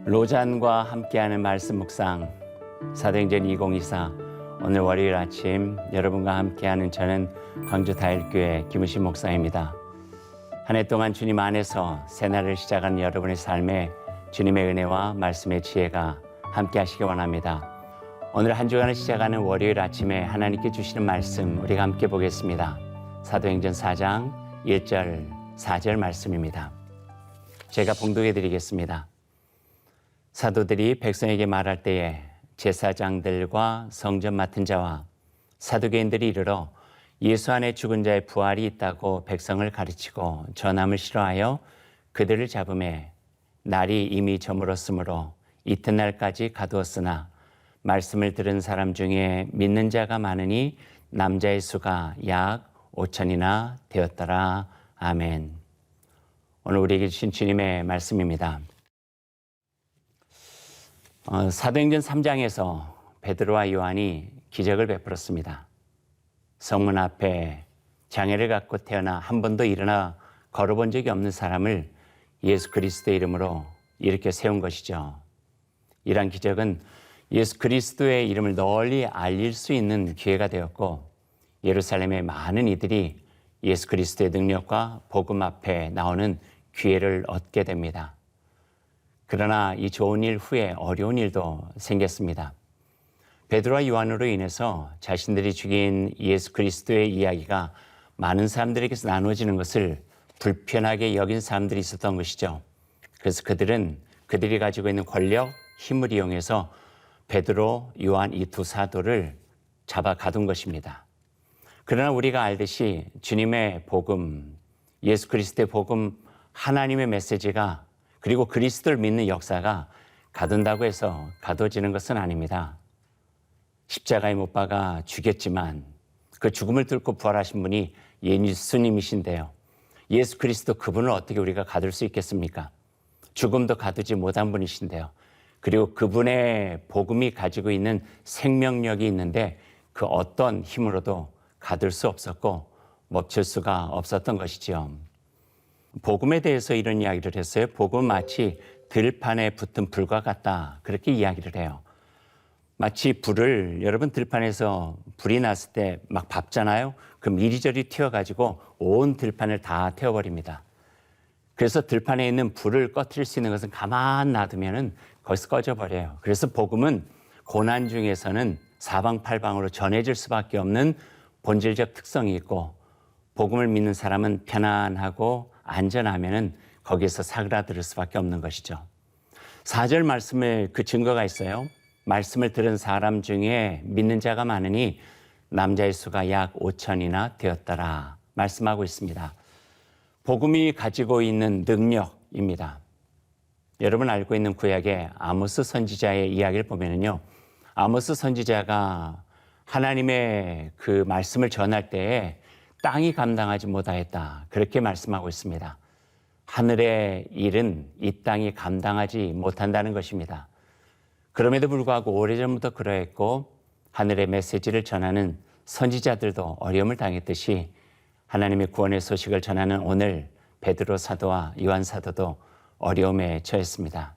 로잔과 함께하는 말씀 묵상 사도행전 2024 오늘 월요일 아침 여러분과 함께하는 저는 광주 다일교회 김우신 목사입니다. 한 해 동안 주님 안에서 새날을 시작하는 여러분의 삶에 주님의 은혜와 말씀의 지혜가 함께하시기 원합니다. 오늘 한 주간을 시작하는 월요일 아침에 하나님께 주시는 말씀 우리가 함께 보겠습니다. 사도행전 4장 1절 4절 말씀입니다. 제가 봉독해 드리겠습니다. 사도들이 백성에게 말할 때에 제사장들과 성전 맡은 자와 사두개인들이 이르러 예수 안에 죽은 자의 부활이 있다고 백성을 가르치고 전함을 싫어하여 그들을 잡음에 날이 이미 저물었으므로 이튿날까지 가두었으나 말씀을 들은 사람 중에 믿는 자가 많으니 남자의 수가 약 5천이나 되었더라. 아멘. 오늘 우리에게 주신 주님의 말씀입니다. 사도행전 3장에서 베드로와 요한이 기적을 베풀었습니다. 성문 앞에 장애를 갖고 태어나 한 번도 일어나 걸어본 적이 없는 사람을 예수 그리스도의 이름으로 일으켜 세운 것이죠. 이러한 기적은 예수 그리스도의 이름을 널리 알릴 수 있는 기회가 되었고 예루살렘의 많은 이들이 예수 그리스도의 능력과 복음 앞에 나오는 기회를 얻게 됩니다. 그러나 이 좋은 일 후에 어려운 일도 생겼습니다. 베드로와 요한으로 인해서 자신들이 죽인 예수 그리스도의 이야기가 많은 사람들에게서 나누어지는 것을 불편하게 여긴 사람들이 있었던 것이죠. 그래서 그들이 가지고 있는 권력, 힘을 이용해서 베드로, 요한 이 두 사도를 잡아 가둔 것입니다. 그러나 우리가 알듯이 주님의 복음, 예수 그리스도의 복음, 하나님의 메시지가 그리고 그리스도를 믿는 역사가 가둔다고 해서 가둬지는 것은 아닙니다. 십자가에 못 박아 죽였지만 그 죽음을 뚫고 부활하신 분이 예수님이신데요. 예수 그리스도 그분을 어떻게 우리가 가둘 수 있겠습니까? 죽음도 가두지 못한 분이신데요. 그리고 그분의 복음이 가지고 있는 생명력이 있는데 그 어떤 힘으로도 가둘 수 없었고 멈출 수가 없었던 것이지요. 복음에 대해서 이런 이야기를 했어요. 복음은 마치 들판에 붙은 불과 같다. 그렇게 이야기를 해요. 마치 불을 여러분 들판에서 불이 났을 때 막 밟잖아요. 그럼 이리저리 튀어가지고 온 들판을 다 태워버립니다. 그래서 들판에 있는 불을 꺼뜨릴 수 있는 것은 가만 놔두면은 거기서 꺼져버려요. 그래서 복음은 고난 중에서는 사방팔방으로 전해질 수밖에 없는 본질적 특성이 있고 복음을 믿는 사람은 편안하고 안전하면은 거기에서 사그라들 수밖에 없는 것이죠. 4절 말씀에 그 증거가 있어요. 말씀을 들은 사람 중에 믿는 자가 많으니 남자의 수가 약 5천이나 되었더라 말씀하고 있습니다. 복음이 가지고 있는 능력입니다. 여러분 알고 있는 구약의 아모스 선지자의 이야기를 보면은요, 아모스 선지자가 하나님의 그 말씀을 전할 때에 땅이 감당하지 못하였다. 그렇게 말씀하고 있습니다. 하늘의 일은 이 땅이 감당하지 못한다는 것입니다. 그럼에도 불구하고 오래전부터 그러했고 하늘의 메시지를 전하는 선지자들도 어려움을 당했듯이 하나님의 구원의 소식을 전하는 오늘 베드로 사도와 요한 사도도 어려움에 처했습니다.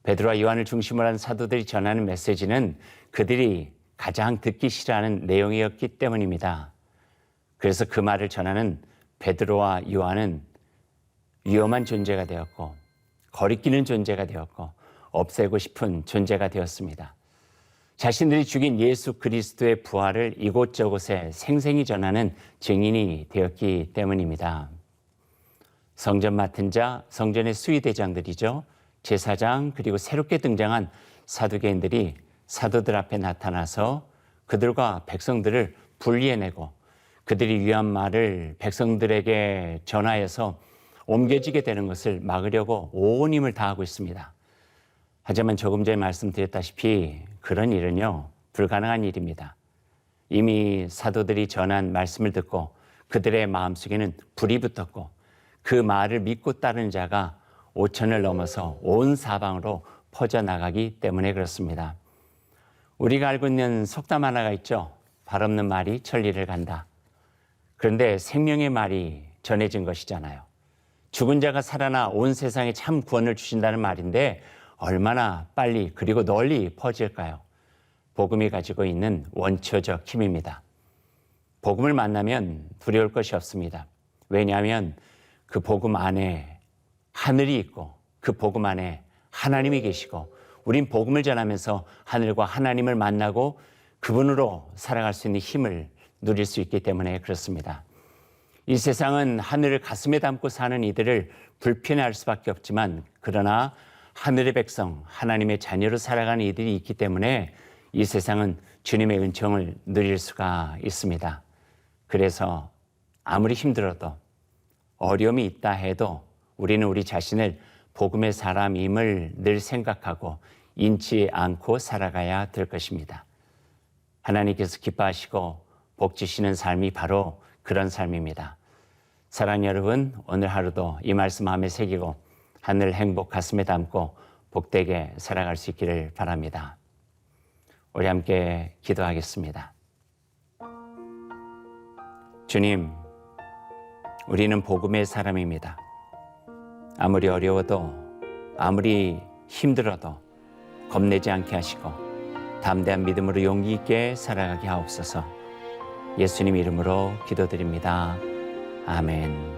베드로와 요한을 중심으로 한 사도들이 전하는 메시지는 그들이 가장 듣기 싫어하는 내용이었기 때문입니다. 그래서 그 말을 전하는 베드로와 요한은 위험한 존재가 되었고 거리끼는 존재가 되었고 없애고 싶은 존재가 되었습니다. 자신들이 죽인 예수 그리스도의 부활을 이곳저곳에 생생히 전하는 증인이 되었기 때문입니다. 성전 맡은 자, 성전의 수의대장들이죠. 제사장 그리고 새롭게 등장한 사두개인들이 사도들 앞에 나타나서 그들과 백성들을 분리해내고 그들이 위한 말을 백성들에게 전하여서 옮겨지게 되는 것을 막으려고 온 힘을 다하고 있습니다. 하지만 조금 전에 말씀드렸다시피 그런 일은요, 불가능한 일입니다. 이미 사도들이 전한 말씀을 듣고 그들의 마음속에는 불이 붙었고 그 말을 믿고 따르는 자가 5천을 넘어서 온 사방으로 퍼져나가기 때문에 그렇습니다. 우리가 알고 있는 속담 하나가 있죠. 발 없는 말이 천리를 간다. 그런데 생명의 말이 전해진 것이잖아요. 죽은 자가 살아나 온 세상에 참 구원을 주신다는 말인데 얼마나 빨리 그리고 널리 퍼질까요? 복음이 가지고 있는 원초적 힘입니다. 복음을 만나면 두려울 것이 없습니다. 왜냐하면 그 복음 안에 하늘이 있고 그 복음 안에 하나님이 계시고 우린 복음을 전하면서 하늘과 하나님을 만나고 그분으로 살아갈 수 있는 힘을 누릴 수 있기 때문에 그렇습니다. 이 세상은 하늘을 가슴에 담고 사는 이들을 불편해할 수밖에 없지만 그러나 하늘의 백성, 하나님의 자녀로 살아가는 이들이 있기 때문에 이 세상은 주님의 은총을 누릴 수가 있습니다. 그래서 아무리 힘들어도 어려움이 있다 해도 우리는 우리 자신을 복음의 사람임을 늘 생각하고 인치 않고 살아가야 될 것입니다. 하나님께서 기뻐하시고 복 주시는 삶이 바로 그런 삶입니다. 사랑하는 여러분, 오늘 하루도 이 말씀 마음에 새기고 하늘 행복 가슴에 담고 복되게 살아갈 수 있기를 바랍니다. 우리 함께 기도하겠습니다. 주님, 우리는 복음의 사람입니다. 아무리 어려워도 아무리 힘들어도 겁내지 않게 하시고 담대한 믿음으로 용기 있게 살아가게 하옵소서. 예수님 이름으로 기도드립니다. 아멘.